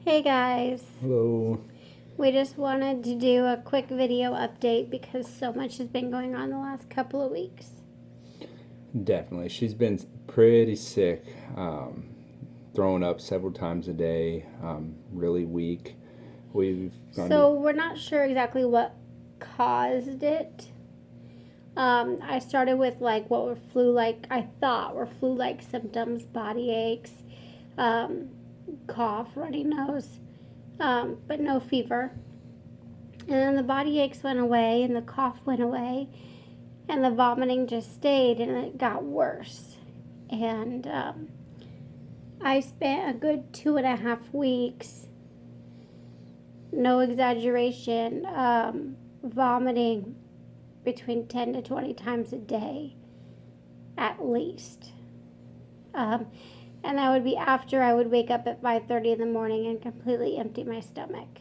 Hey guys, Hello. we just wanted to do a quick video update because so much has been going on the last couple of weeks. Definitely. She's been pretty sick, throwing up several times a day, really weak. We've gone to, So we're not sure exactly what caused it. I started with like what were flu-like, I thought were flu-like symptoms, body aches, um, cough, runny nose, but no fever. And then the body aches went away and the cough went away and the vomiting just stayed and it got worse. And I spent a good 2.5 weeks, no exaggeration, vomiting between 10 to 20 times a day, at least. Um, and that would be after I would wake up at 5:30 in the morning and completely empty my stomach.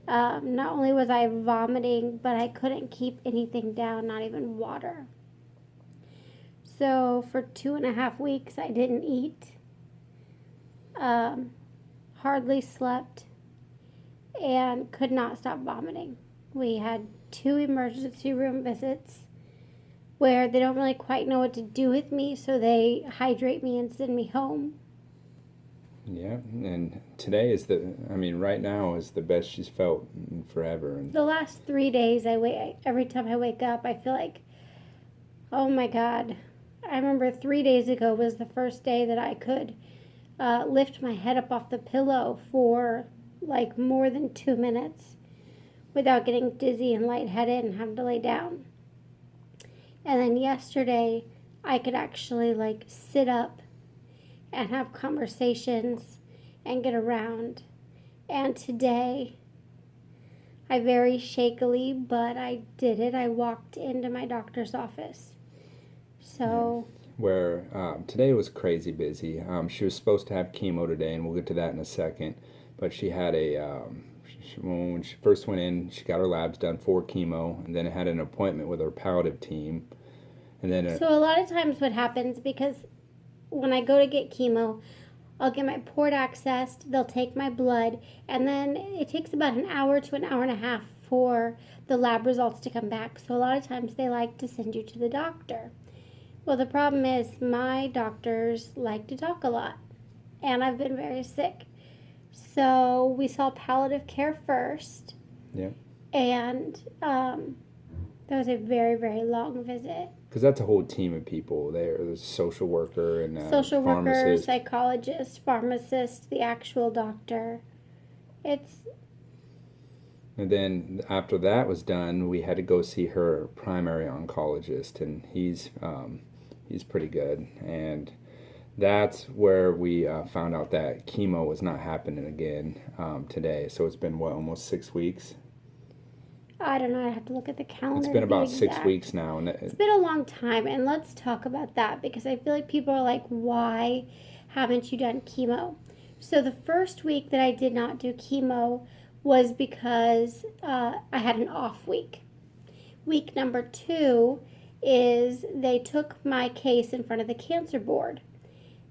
Not only was I vomiting, but I couldn't keep anything down, not even water. So for 2.5 weeks, I didn't eat, um, hardly slept, and could not stop vomiting. We had 2 emergency room visits where they don't really quite know what to do with me, so they hydrate me and send me home. yeah, and today is right now is the best she's felt in forever. And The last 3 days, every time I wake up, I feel like, oh my God. I remember 3 days ago was the first day that I could lift my head up off the pillow for like more than 2 minutes without getting dizzy and lightheaded and having to lay down. And then yesterday, I could actually like sit up and have conversations and get around. And today, I very shakily, but I did it. I walked into my doctor's office. So, where today was crazy busy. She was supposed to have chemo today, and we'll get to that in a second. But she had when she first went in, she got her labs done for chemo, and then had an appointment with her palliative team. And then so a lot of times what happens, because when I go to get chemo, I'll get my port accessed, they'll take my blood, and then it takes about an hour to an hour and a half for the lab results to come back. So a lot of times they like to send you to the doctor. Well, the problem is my doctors like to talk a lot, and I've been very sick. So we saw palliative care first, yeah, and that was a very, very long visit. because that's a whole team of people there. There's a social worker and a Social worker, pharmacist. psychologist, pharmacist, the actual doctor. It's And then after that was done, we had to go see her primary oncologist, and he's pretty good. And that's where we found out that chemo was not happening again today. So it's been what, almost 6 weeks. I don't know. I have to look at the calendar It's been to be about 6 weeks exact. now, and It's been a long time, and let's talk about that because I feel like people are like, why haven't you done chemo? So the first week that I did not do chemo was because I had an off week. Week number 2 is they took my case in front of the cancer board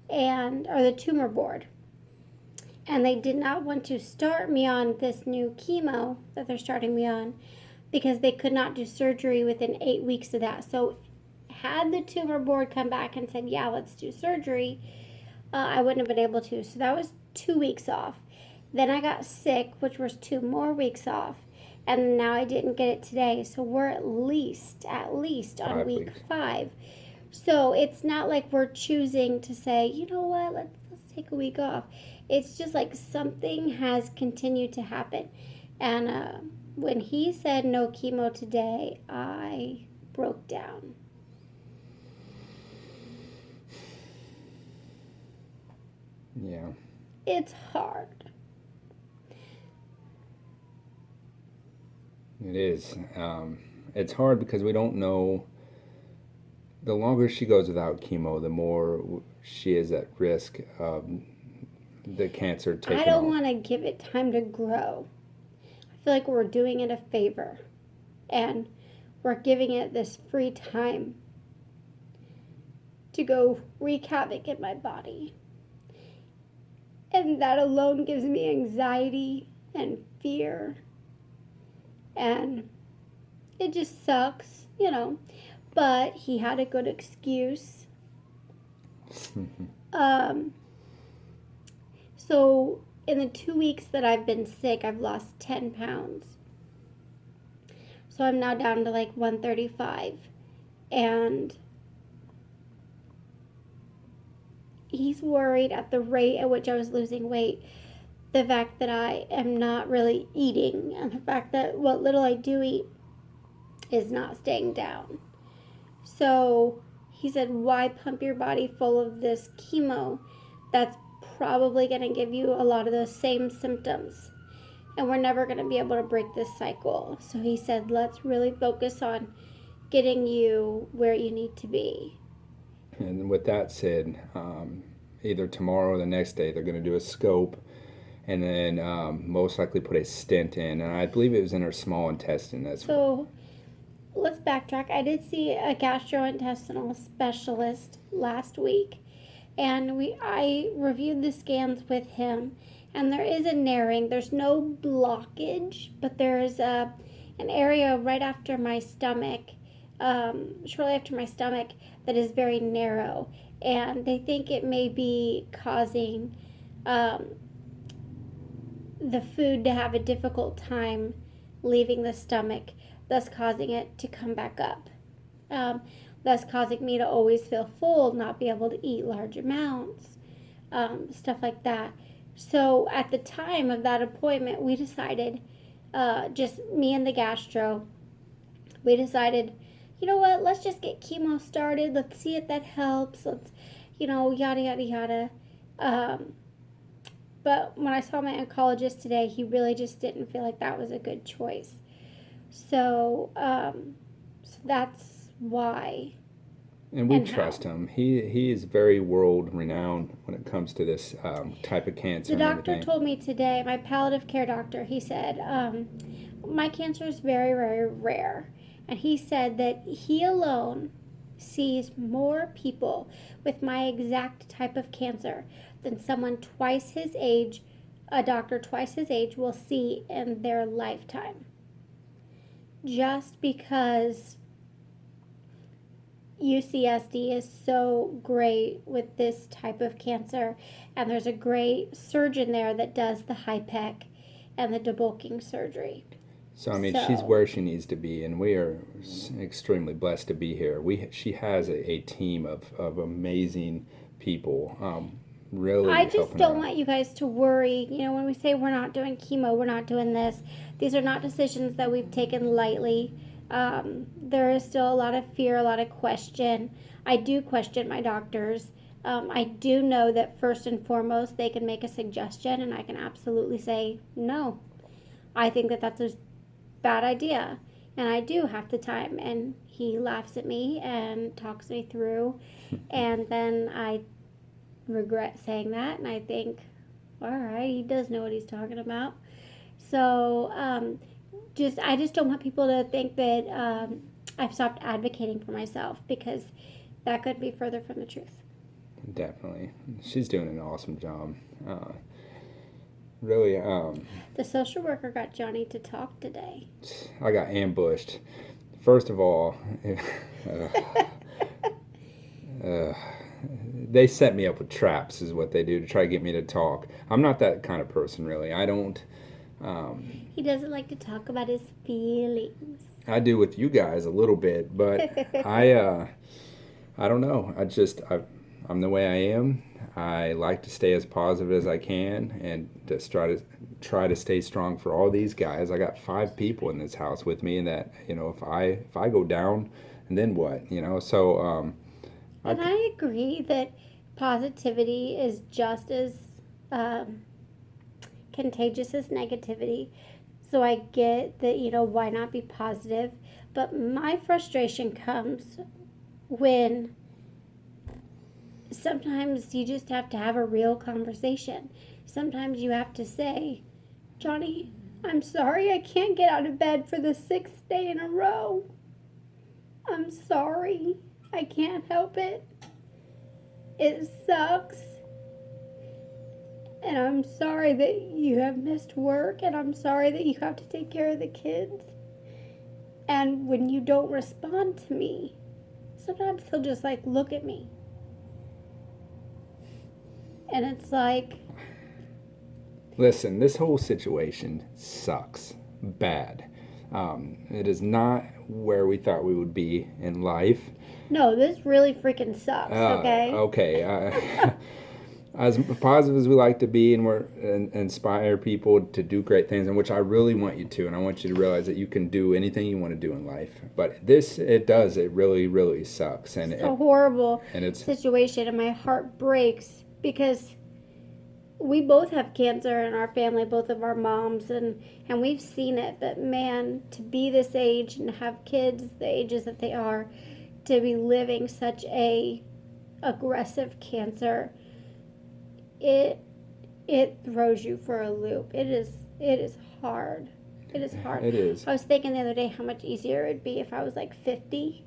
or the tumor board, and they did not want to start me on this new chemo that they're starting me on because they could not do surgery within 8 weeks of that. So had the tumor board come back and said, yeah, let's do surgery, I wouldn't have been able to. So that was 2 weeks off. Then I got sick, which was 2 more weeks off. And now I didn't get it today. So we're at least on week weeks. 5. So it's not like we're choosing to say, you know what, let's take a week off. It's just like something has continued to happen. And when he said no chemo today, I broke down. Yeah. It's hard. It is. It's hard because we don't know. The longer she goes without chemo, the more she is at risk of the cancer taking I don't off. want to give it time to grow. I feel like we're doing it a favor and we're giving it this free time to go wreak havoc in my body. And that alone gives me anxiety and fear. And it just sucks, you know. But he had a good excuse. Um, so in the 2 weeks that I've been sick, I've lost 10 pounds. So I'm now down to like 135. And he's worried at the rate at which I was losing weight, the fact that I am not really eating, and the fact that what little I do eat is not staying down. So he said, why pump your body full of this chemo that's probably going to give you a lot of those same symptoms? And we're never going to be able to break this cycle. So he said, let's really focus on getting you where you need to be. And with that said, either tomorrow or the next day, they're going to do a scope and then most likely put a stent in. And I believe it was in her small intestine. So let's backtrack. I did see a gastrointestinal specialist last week, and I reviewed the scans with him, and there is a narrowing. There's no blockage, but there is an area right after my stomach, shortly after my stomach, that is very narrow, and they think it may be causing the food to have a difficult time leaving the stomach, thus causing it to come back up. Thus causing me to always feel full, not be able to eat large amounts, stuff like that. So at the time of that appointment, we decided, just me and the gastro, we decided, you know what, let's just get chemo started. Let's see if that helps. Let's, yada, yada, yada. But when I saw my oncologist today, he really just didn't feel like that was a good choice. So that's why. And we trust him. He is very world renowned when it comes to this type of cancer. The doctor told me today, my palliative care doctor, he said, my cancer is very, very rare. And he said that he alone sees more people with my exact type of cancer than someone twice his age, a doctor twice his age, will see in their lifetime. Just because UCSD is so great with this type of cancer, and there's a great surgeon there that does the HIPEC and the debulking surgery. So she's where she needs to be, and we are extremely blessed to be here. She has a team of amazing people. Really, I just don't want you guys to worry. When we say we're not doing chemo, we're not doing this. These are not decisions that we've taken lightly. There is still a lot of fear, a lot of question. I do question my doctors. I do know that first and foremost, they can make a suggestion, and I can absolutely say, no, I think that that's a bad idea. And I do half the time. And he laughs at me and talks me through. And then I regret saying that, and I think, all right, he does know what he's talking about. So I just don't want people to think that I've stopped advocating for myself, because that could be further from the truth. Definitely. She's doing an awesome job. Really. The social worker got Johnny to talk today. I got ambushed. First of all, they set me up with traps is what they do to try to get me to talk. I'm not that kind of person, really. I don't. He doesn't like to talk about his feelings. I do with you guys a little bit, but I don't know. I'm the way I am. I like to stay as positive as I can and just try to stay strong for all these guys. I got 5 people in this house with me, and that, if I go down, and then what, so and I agree that positivity is just as contagious as negativity. So I get that, why not be positive? But my frustration comes when sometimes you just have to have a real conversation. Sometimes you have to say, Johnny, I'm sorry I can't get out of bed for the 6th day in a row. I'm sorry. I can't help it. It sucks. And I'm sorry that you have missed work, and I'm sorry that you have to take care of the kids. And when you don't respond to me, sometimes he'll just like look at me. And it's like, listen, this whole situation sucks bad. It is not where we thought we would be in life. no, this really freaking sucks, okay? Okay. As positive as we like to be, and inspire people to do great things, and which I really want you to, and I want you to realize that you can do anything you want to do in life. But it really, really sucks, and It's a horrible and it's situation, and my heart breaks because we both have cancer in our family, both of our moms, and we've seen it. But man, to be this age and have kids the ages that they are, to be living such a aggressive cancer, it throws you for a loop. It is hard. It is hard. It is. I was thinking the other day how much easier it would be if I was like 50.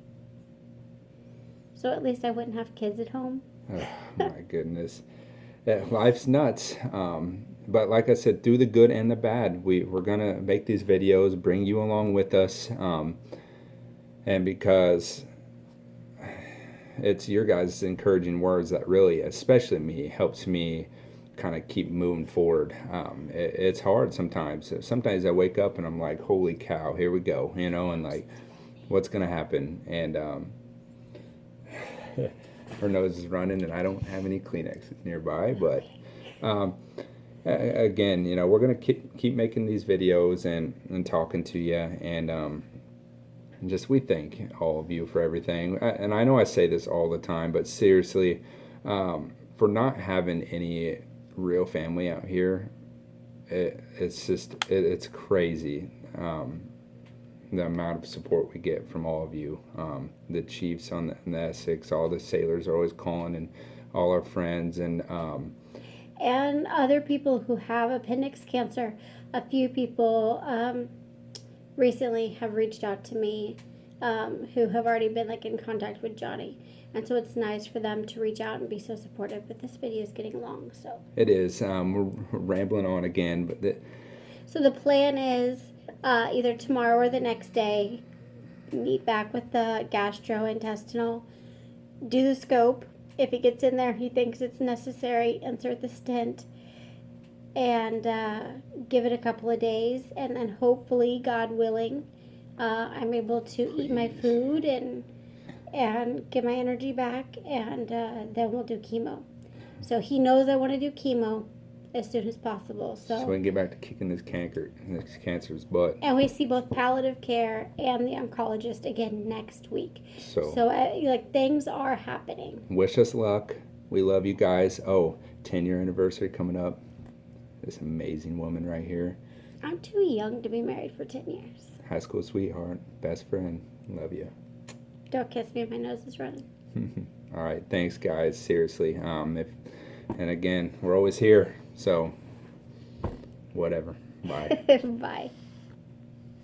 So at least I wouldn't have kids at home. Oh, my goodness. Yeah, life's nuts. But like I said, through the good and the bad, we're going to make these videos, bring you along with us. And because it's your guys' encouraging words that really, especially me, helps me kind of keep moving forward. It's hard sometimes. Sometimes I wake up and I'm like, holy cow, here we go, and like, what's going to happen? And her nose is running, and I don't have any Kleenexes nearby. But again, we're gonna keep making these videos and talking to you, and just we thank all of you for everything. And I know I say this all the time, but seriously, for not having any real family out here, it's crazy. The amount of support we get from all of you, the chiefs on the Essex, all the sailors are always calling, and all our friends, and other people who have appendix cancer. A few people recently have reached out to me who have already been like in contact with Johnny, and so it's nice for them to reach out and be so supportive. But this video is getting long, so it is. We're rambling on again, but so the plan is either tomorrow or the next day, meet back with the gastrointestinal, do the scope. If he gets in there, he thinks it's necessary, insert the stent, and give it a couple of days, and then hopefully, God willing, I'm able to eat my food and get my energy back, and then we'll do chemo. So he knows I want to do chemo as soon as possible. So we can get back to kicking this cancer's butt. And we see both palliative care and the oncologist again next week. So like things are happening. Wish us luck. We love you guys. 10-year anniversary coming up. This amazing woman right here. I'm too young to be married for 10 years. High school sweetheart, best friend. Love you. Don't kiss me, my nose is running. All right, thanks guys. Seriously. And again, we're always here. So, whatever. Bye. Bye.